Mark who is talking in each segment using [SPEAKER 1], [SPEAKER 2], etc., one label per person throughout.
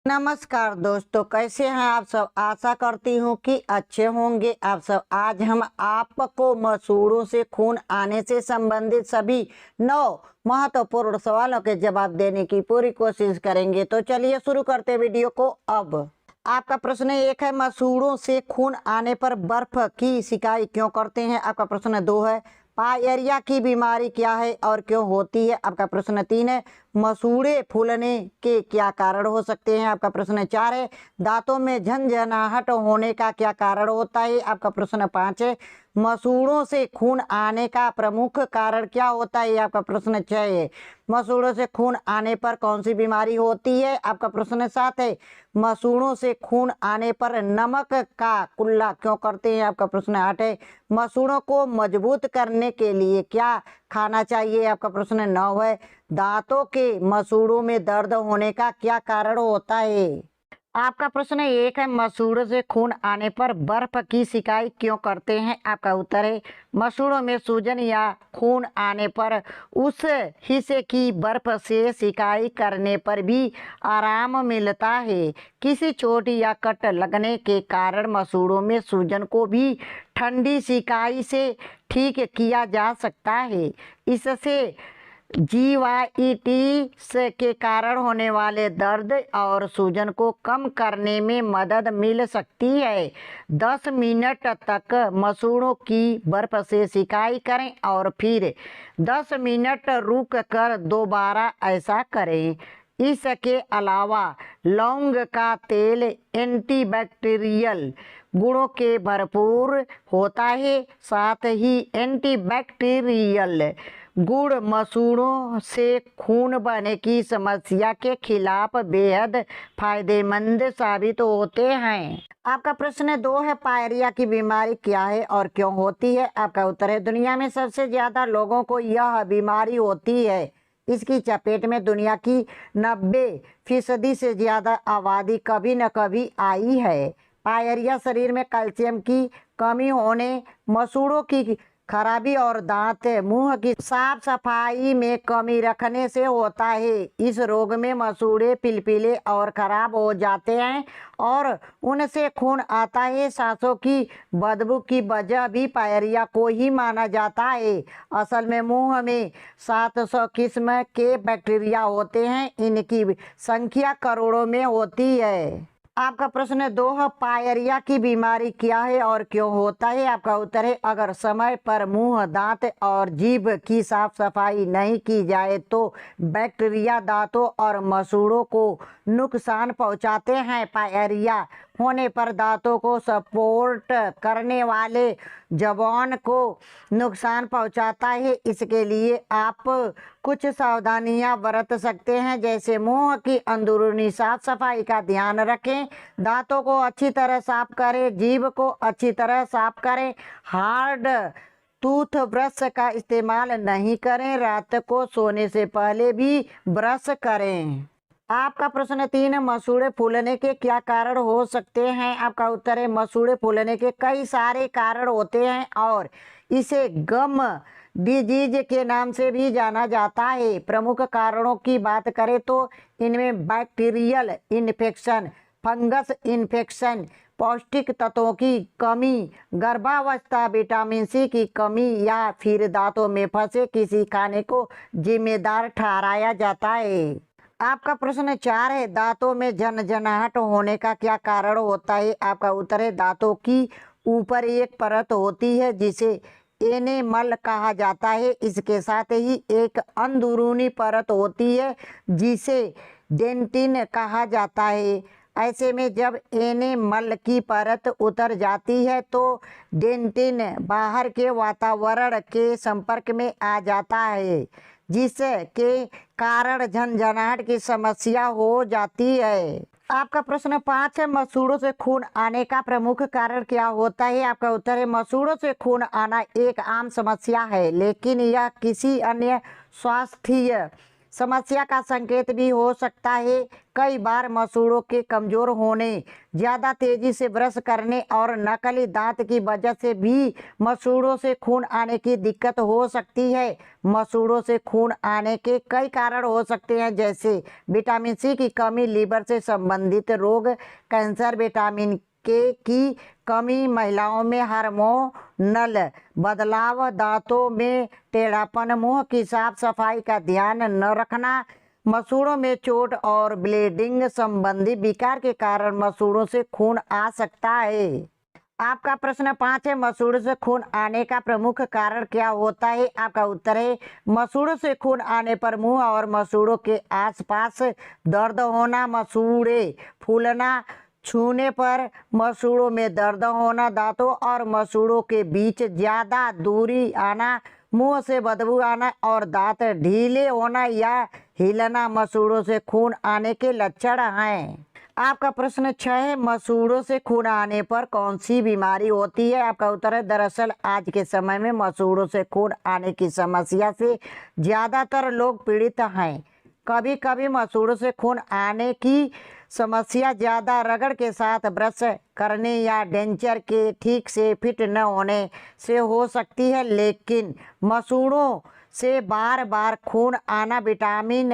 [SPEAKER 1] नमस्कार दोस्तों, कैसे हैं आप सब। आशा करती हूँ कि अच्छे होंगे आप सब। आज हम आपको मसूड़ों से खून आने से संबंधित सभी 9 महत्वपूर्ण सवालों के जवाब देने की पूरी कोशिश करेंगे। तो चलिए शुरू करते हैं वीडियो को। अब आपका प्रश्न 1 है, मसूड़ों से खून आने पर बर्फ की सिकाई क्यों करते हैं। आपका प्रश्न 2 है, पायरिया की बीमारी क्या है और क्यों होती है। आपका प्रश्न 3 है, मसूड़े फूलने के क्या कारण हो सकते हैं। आपका प्रश्न 4 है, दांतों में झंझनाहट होने का क्या कारण होता है। आपका प्रश्न 5 है, मसूड़ों से खून आने का प्रमुख कारण क्या होता है। आपका प्रश्न 6 है, मसूड़ों से खून आने पर कौन सी बीमारी होती है। आपका प्रश्न 7 है, मसूड़ों से खून आने पर नमक का कुल्ला क्यों करते हैं। आपका प्रश्न 8 है, मसूड़ों को मजबूत करने के लिए क्या खाना चाहिए। आपका प्रश्न 9 है, दांतों के मसूड़ों में दर्द होने का क्या कारण होता है। आपका प्रश्न 1 है, मसूड़ों से खून आने पर बर्फ की सिकाई क्यों करते हैं। आपका उत्तर है, मसूड़ों में सूजन या खून आने पर उस हिस्से की बर्फ से सिकाई करने पर भी आराम मिलता है। किसी चोट या कट लगने के कारण मसूड़ों में सूजन को भी ठंडी सिकाई से ठीक किया जा सकता है। इससे जीवाइटिस के कारण होने वाले दर्द और सूजन को कम करने में मदद मिल सकती है। 10 मिनट तक मसूड़ों की बर्फ से सिकाई करें और फिर 10 मिनट रुक कर दोबारा ऐसा करें। इसके अलावा लौंग का तेल एंटीबैक्टीरियल गुणों के भरपूर होता है। साथ ही एंटीबैक्टीरियल गुण मसूड़ों से खून बहने की समस्या के खिलाफ बेहद फायदेमंद साबित होते हैं। आपका प्रश्न 2 है, पायरिया की बीमारी क्या है और क्यों होती है। आपका उत्तर है, दुनिया में सबसे ज्यादा लोगों को यह बीमारी होती है। इसकी चपेट में दुनिया की 90% से ज्यादा आबादी कभी न कभी आई है। पायरिया शरीर में कैल्शियम की कमी होने, मसूड़ों की खराबी और दांत मुंह की साफ सफाई में कमी रखने से होता है। इस रोग में मसूड़े पिलपिले और खराब हो जाते हैं और उनसे खून आता है। सांसों की बदबू की वजह भी पायरिया को ही माना जाता है। असल में मुंह में 700 किस्म के बैक्टीरिया होते हैं। इनकी संख्या करोड़ों में होती है। आपका प्रश्न 2 है, पायरिया की बीमारी क्या है और क्यों होता है। आपका उत्तर है, अगर समय पर मुंह, दांत और जीभ की साफ सफाई नहीं की जाए तो बैक्टीरिया दांतों और मसूड़ों को नुकसान पहुंचाते हैं। पायरिया होने पर दांतों को सपोर्ट करने वाले जबान को नुकसान पहुंचाता है। इसके लिए आप कुछ सावधानियां बरत सकते हैं, जैसे मुंह की अंदरूनी साफ सफाई का ध्यान रखें, दांतों को अच्छी तरह साफ करें, जीभ को अच्छी तरह साफ करें, हार्ड टूथ ब्रश का इस्तेमाल नहीं करें, रात को सोने से पहले भी ब्रश करें। आपका प्रश्न 3, मसूड़े फूलने के क्या कारण हो सकते हैं। आपका उत्तर है, मसूड़े फूलने के कई सारे कारण होते हैं और इसे गम डिजीज के नाम से भी जाना जाता है। प्रमुख कारणों की बात करें तो इनमें बैक्टीरियल इन्फेक्शन, फंगस इन्फेक्शन, पौष्टिक तत्वों की कमी, गर्भावस्था, विटामिन सी की कमी या फिर दांतों में फंसे किसी खाने को जिम्मेदार ठहराया जाता है। आपका प्रश्न 4 है, दांतों में झनझनाहट होने का क्या कारण होता है। आपका उत्तर है, दांतों की ऊपर एक परत होती है जिसे एनेमल कहा जाता है। इसके साथ ही एक अंदरूनी परत होती है जिसे डेंटिन कहा जाता है। ऐसे में जब एनेमल की परत उतर जाती है तो डेंटिन बाहर के वातावरण के संपर्क में आ जाता है, जिसके कारण झनझनाहट की समस्या हो जाती है। आपका प्रश्न 5 है, मसूड़ों से खून आने का प्रमुख कारण क्या होता है। आपका उत्तर है, मसूड़ों से खून आना एक आम समस्या है, लेकिन यह किसी अन्य स्वास्थ्य समस्या का संकेत भी हो सकता है। कई बार मसूड़ों के कमजोर होने, ज़्यादा तेजी से ब्रश करने और नकली दांत की वजह से भी मसूड़ों से खून आने की दिक्कत हो सकती है। मसूड़ों से खून आने के कई कारण हो सकते हैं, जैसे विटामिन सी की कमी, लीवर से संबंधित रोग, कैंसर, विटामिन के की कमी, महिलाओं में हार्मोनल बदलाव, दांतों में टेढ़ापन, मुंह की साफ सफाई का ध्यान न रखना, मसूड़ों में चोट और ब्लीडिंग संबंधी विकार के कारण मसूड़ों से खून आ सकता है। आपका प्रश्न 5 है, मसूड़ों से खून आने का प्रमुख कारण क्या होता है? आपका उत्तर है, मसूड़ों से खून आने पर मुंह और मसूड़ों के आसपास दर्द होना, मसूड़े फूलना, छूने पर मसूड़ों में दर्द होना, दांतों और मसूड़ों के बीच ज़्यादा दूरी आना, मुंह से बदबू आना और दांत ढीले होना या हिलना मसूड़ों से खून आने के लक्षण हैं। आपका प्रश्न 6 है, मसूड़ों से खून आने पर कौन सी बीमारी होती है? आपका उत्तर है, दरअसल आज के समय में मसूड़ों से खून आने की समस्या से ज़्यादातर लोग पीड़ित हैं। कभी कभी मसूड़ों से खून आने की समस्या ज़्यादा रगड़ के साथ ब्रश करने या डेंचर के ठीक से फिट न होने से हो सकती है, लेकिन मसूड़ों से बार बार खून आना विटामिन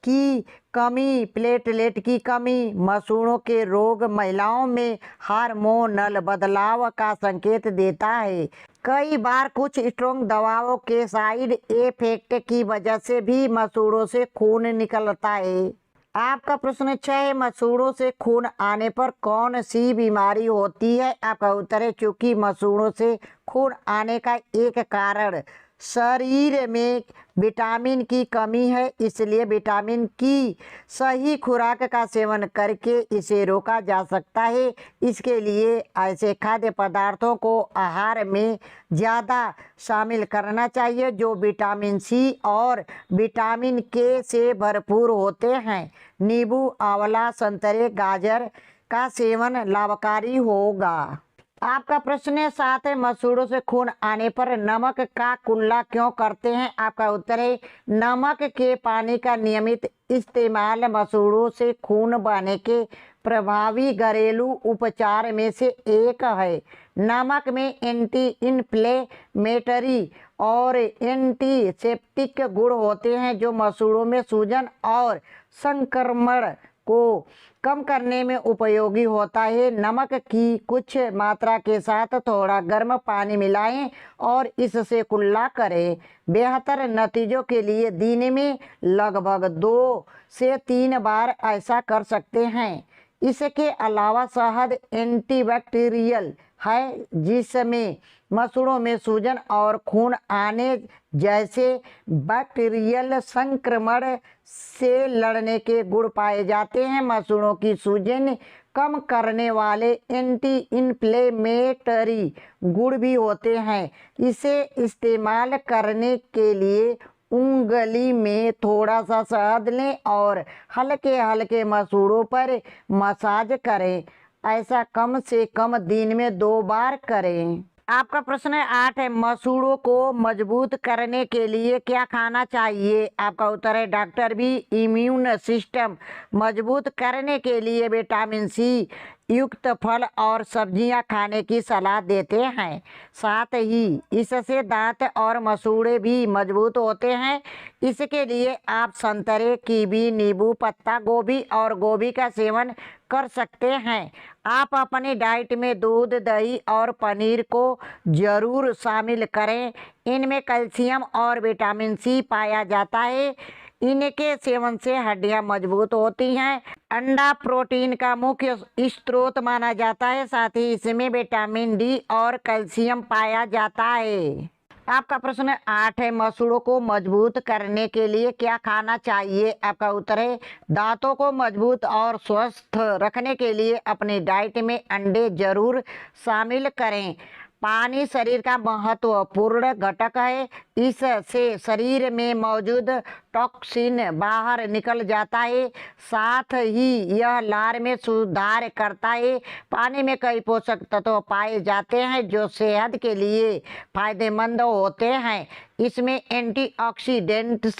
[SPEAKER 1] की कमी, प्लेटलेट की कमी, मसूड़ों के रोग, महिलाओं में हार्मोनल बदलाव का संकेत देता है। कई बार कुछ स्ट्रॉन्ग दवाओं के साइड इफेक्ट की वजह से भी मसूड़ों से खून निकलता है। आपका प्रश्न 6 है, मसूड़ों से खून आने पर कौन सी बीमारी होती है? आपका उत्तर है, चूंकि मसूड़ों से खून आने का एक कारण शरीर में विटामिन की कमी है, इसलिए विटामिन की सही खुराक का सेवन करके इसे रोका जा सकता है। इसके लिए ऐसे खाद्य पदार्थों को आहार में ज़्यादा शामिल करना चाहिए जो विटामिन सी और विटामिन के से भरपूर होते हैं। नींबू, आंवला, संतरे, गाजर का सेवन लाभकारी होगा। आपका प्रश्न 7 है, मसूड़ों से खून आने पर नमक का कुल्ला क्यों करते हैं? आपका उत्तर है, नमक के पानी का नियमित इस्तेमाल मसूड़ों से खून बहने के प्रभावी घरेलू उपचार में से एक है। नमक में एंटी इन्फ्लेमेटरी और एंटीसेप्टिक गुण होते हैं जो मसूड़ों में सूजन और संक्रमण को कम करने में उपयोगी होता है। नमक की कुछ मात्रा के साथ थोड़ा गर्म पानी मिलाएं और इससे कुल्ला करें। बेहतर नतीजों के लिए दिन में लगभग 2 से 3 बार ऐसा कर सकते हैं। इसके अलावा शहद एंटीबैक्टीरियल है, जिसमें मसूड़ों में सूजन और खून आने जैसे बैक्टीरियल संक्रमण से लड़ने के गुण पाए जाते हैं। मसूड़ों की सूजन कम करने वाले एंटी इन्फ्लेमेटरी गुण भी होते हैं। इसे इस्तेमाल करने के लिए उंगली में थोड़ा सा शहद लें और हल्के हल्के मसूड़ों पर मसाज करें। ऐसा कम से कम दिन में 2 बार करें। आपका प्रश्न 8 है, मसूड़ों को मजबूत करने के लिए क्या खाना चाहिए? आपका उत्तर है, डॉक्टर भी इम्यून सिस्टम मजबूत करने के लिए विटामिन सी युक्त फल और सब्जियां खाने की सलाह देते हैं। साथ ही इससे दांत और मसूड़े भी मजबूत होते हैं। इसके लिए आप संतरे, कीवी, नींबू, पत्ता गोभी और गोभी का सेवन कर सकते हैं। आप अपनी डाइट में दूध, दही और पनीर को जरूर शामिल करें। इनमें कैल्शियम और विटामिन सी पाया जाता है। इनके सेवन से हड्डियां मजबूत होती हैं। अंडा प्रोटीन का मुख्य स्रोत माना जाता है, साथ ही इसमें विटामिन डी और कैल्शियम पाया जाता है। आपका प्रश्न 8 है, मसूड़ों को मजबूत करने के लिए क्या खाना चाहिए? आपका उत्तर है, दांतों को मजबूत और स्वस्थ रखने के लिए अपनी डाइट में अंडे जरूर शामिल करें। पानी शरीर का महत्वपूर्ण घटक है। इससे शरीर में मौजूद टॉक्सिन बाहर निकल जाता है, साथ ही यह लार में सुधार करता है। पानी में कई पोषक तत्व पाए जाते हैं जो सेहत के लिए फायदेमंद होते हैं। इसमें एंटीऑक्सीडेंट्स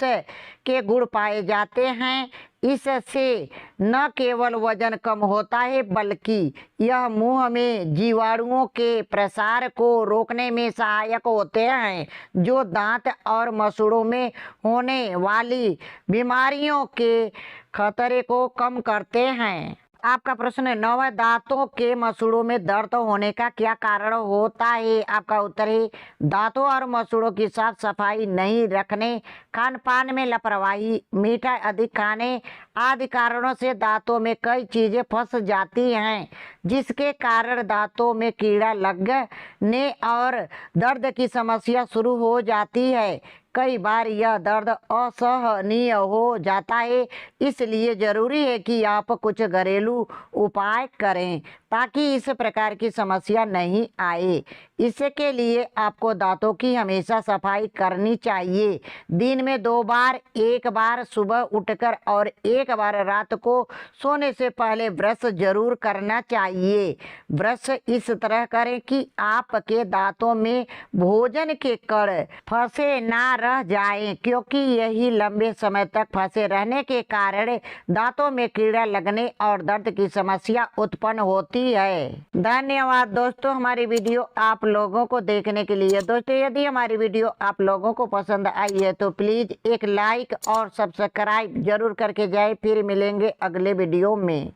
[SPEAKER 1] के गुण पाए जाते हैं। इससे न केवल वजन कम होता है बल्कि यह मुंह में जीवाणुओं के प्रसार को रोकने में सहायक होते हैं, जो दांत और मसूड़ों में होने वाली बीमारियों के खतरे को कम करते हैं। आपका प्रश्न है, 9 दांतों के मसूड़ों में दर्द होने का क्या कारण होता है? आपका उत्तर है दांतों और मसूड़ों की साफ सफाई नहीं रखने, खान पान में लापरवाही, मीठा अधिक खाने आदि कारणों से दांतों में कई चीजें फंस जाती हैं, जिसके कारण दांतों में कीड़ा लगने और दर्द की समस्या शुरू हो जाती है। कई बार यह दर्द असहनीय हो जाता है, इसलिए जरूरी है कि आप कुछ घरेलू उपाय करें ताकि इस प्रकार की समस्या नहीं आए। इसके लिए आपको दांतों की हमेशा सफाई करनी चाहिए। दिन में 2 बार, एक बार सुबह उठकर और एक बार रात को सोने से पहले ब्रश जरूर करना चाहिए। ब्रश इस तरह करें कि आपके दांतों में भोजन के कण फंसे ना रह जाएं, क्योंकि यही लंबे समय तक फंसे रहने के कारण दांतों में कीड़ा लगने और दर्द की समस्या उत्पन्न होती है। धन्यवाद दोस्तों हमारी वीडियो आप लोगों को देखने के लिए। दोस्तों यदि हमारी वीडियो आप लोगों को पसंद आई है तो प्लीज एक लाइक और सब्सक्राइब जरूर करके जाए। फिर मिलेंगे अगले वीडियो में।